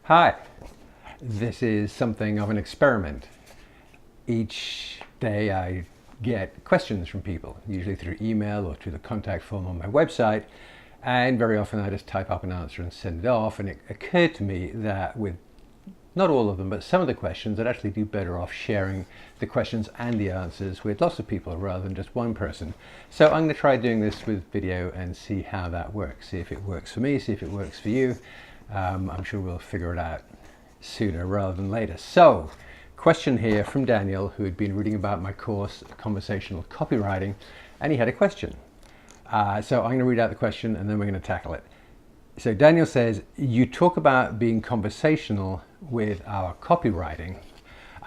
Hi, this is something of an experiment. Each day I get questions from people, usually through email or through the contact form on my website, and very often I just type up an answer and send it off. And it occurred to me that with not all of them, but some of the questions, I'd actually do better off sharing the questions and the answers with lots of people rather than just one person. So I'm going to try doing this with video and see how that works. See if it works for me, see if it works for you. I'm sure we'll figure it out sooner rather than later. So, question here from Daniel, who had been reading about my course, Conversational Copywriting, and he had a question. So I'm going to read out the question and then we're going to tackle it. So Daniel says, you talk about being conversational with our copywriting.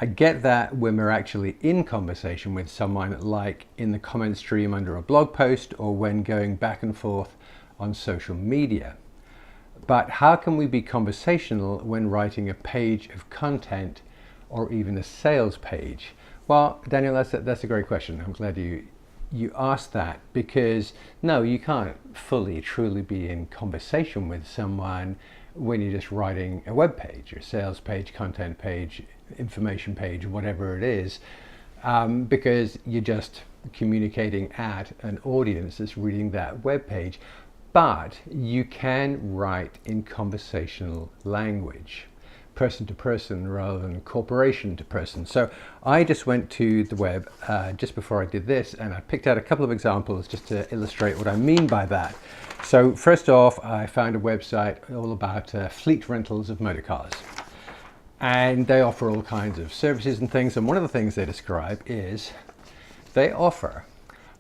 I get that when we're actually in conversation with someone, like in the comment stream under a blog post or when going back and forth on social media. But how can we be conversational when writing a page of content or even a sales page? Well, Daniel, that's a great question. I'm glad you asked that, because no, you can't fully, truly be in conversation with someone when you're just writing a web page or sales page, content page, information page, whatever it is, because you're just communicating at an audience that's reading that web page. But you can write in conversational language, person to person rather than corporation to person. So I just went to the web just before I did this, and I picked out a couple of examples just to illustrate what I mean by that. So first off, I found a website all about fleet rentals of motor cars. And they offer all kinds of services and things. And one of the things they describe is they offer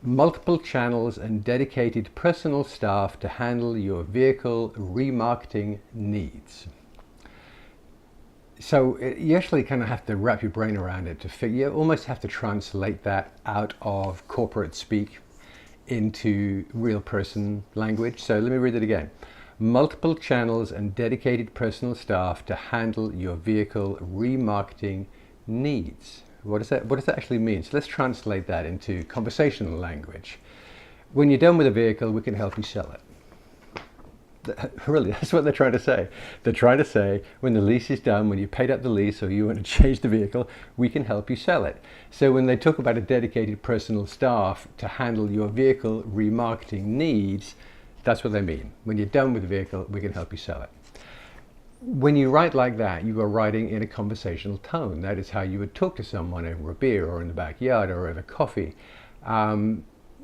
multiple channels and dedicated personal staff to handle your vehicle remarketing needs. So you actually kind of have to wrap your brain around it to figure, you almost have to translate that out of corporate speak into real person language. So let me read it again. Multiple channels and dedicated personal staff to handle your vehicle remarketing needs. What does that actually mean? So let's translate that into conversational language. When you're done with a vehicle, we can help you sell it. Really, that's what they're trying to say. They're trying to say, when the lease is done, when you paid up the lease or you want to change the vehicle, we can help you sell it. So when they talk about a dedicated personal staff to handle your vehicle remarketing needs, that's what they mean. When you're done with the vehicle, we can help you sell it. When you write like that, you are writing in a conversational tone. That is how you would talk to someone over a beer or in the backyard or over coffee.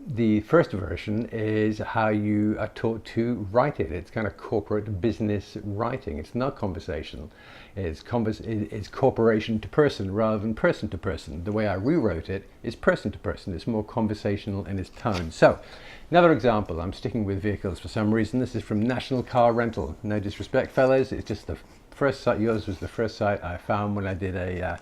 The first version is how you are taught to write it. It's kind of corporate business writing. It's not conversational. It's corporation to person rather than person to person. The way I rewrote it is person to person. It's more conversational in its tone. So, another example, I'm sticking with vehicles for some reason. This is from National Car Rental. No disrespect, fellas. It's just the first site. Yours was the first site I found when I did a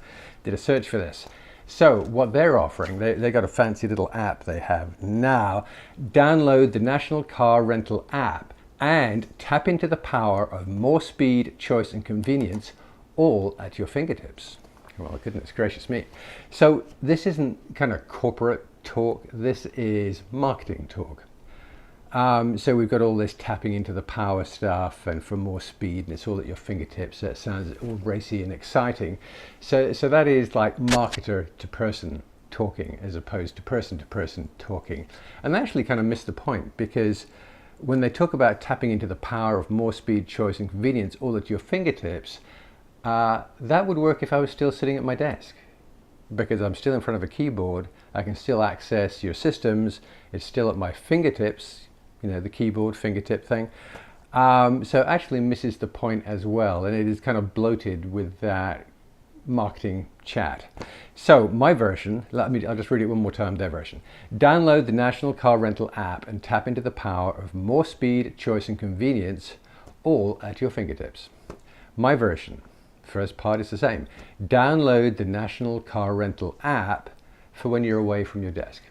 search for this. So what they're offering, they got a fancy little app they have now. Download the National Car Rental app and tap into the power of more speed, choice and convenience, all at your fingertips. Well, goodness gracious me. So this isn't kind of corporate talk, this is marketing talk. So we've got all this tapping into the power stuff and for more speed, and it's all at your fingertips. That sounds all racy and exciting. So that is like marketer to person talking as opposed to person talking. And they actually kind of missed the point, because when they talk about tapping into the power of more speed, choice and convenience all at your fingertips, that would work if I was still sitting at my desk. Because I'm still in front of a keyboard, I can still access your systems. It's still at my fingertips, you know, the keyboard fingertip thing. So actually misses the point as well, and it is kind of bloated with that marketing chat. So my version, I'll just read it one more time, their version. Download the National Car Rental app and tap into the power of more speed, choice and convenience, all at your fingertips. My version, first part is the same. Download the National Car Rental app for when you're away from your desk.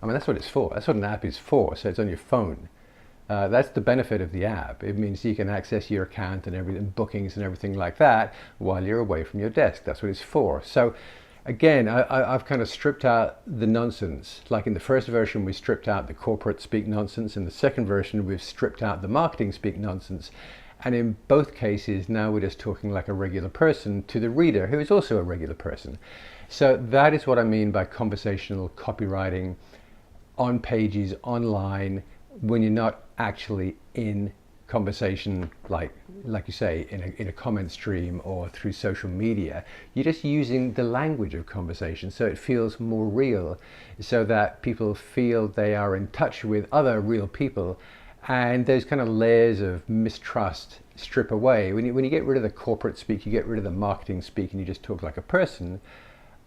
I mean, that's what it's for. That's what an app is for. So it's on your phone. That's the benefit of the app. It means you can access your account and everything, bookings and everything like that while you're away from your desk. That's what it's for. So again, I've kind of stripped out the nonsense. Like in the first version, we stripped out the corporate speak nonsense. In the second version, we've stripped out the marketing speak nonsense. And in both cases, now we're just talking like a regular person to the reader, who is also a regular person. So that is what I mean by conversational copywriting on pages, online, when you're not actually in conversation, like you say, in a comment stream or through social media. You're just using the language of conversation, so it feels more real, so that people feel they are in touch with other real people, and those kind of layers of mistrust strip away. When you get rid of the corporate speak, you get rid of the marketing speak, and you just talk like a person,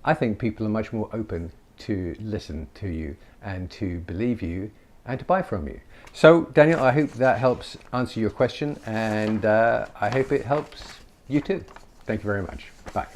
I think people are much more open to listen to you and to believe you and to buy from you. So Daniel, I hope that helps answer your question, and I hope it helps you too. Thank you very much. Bye.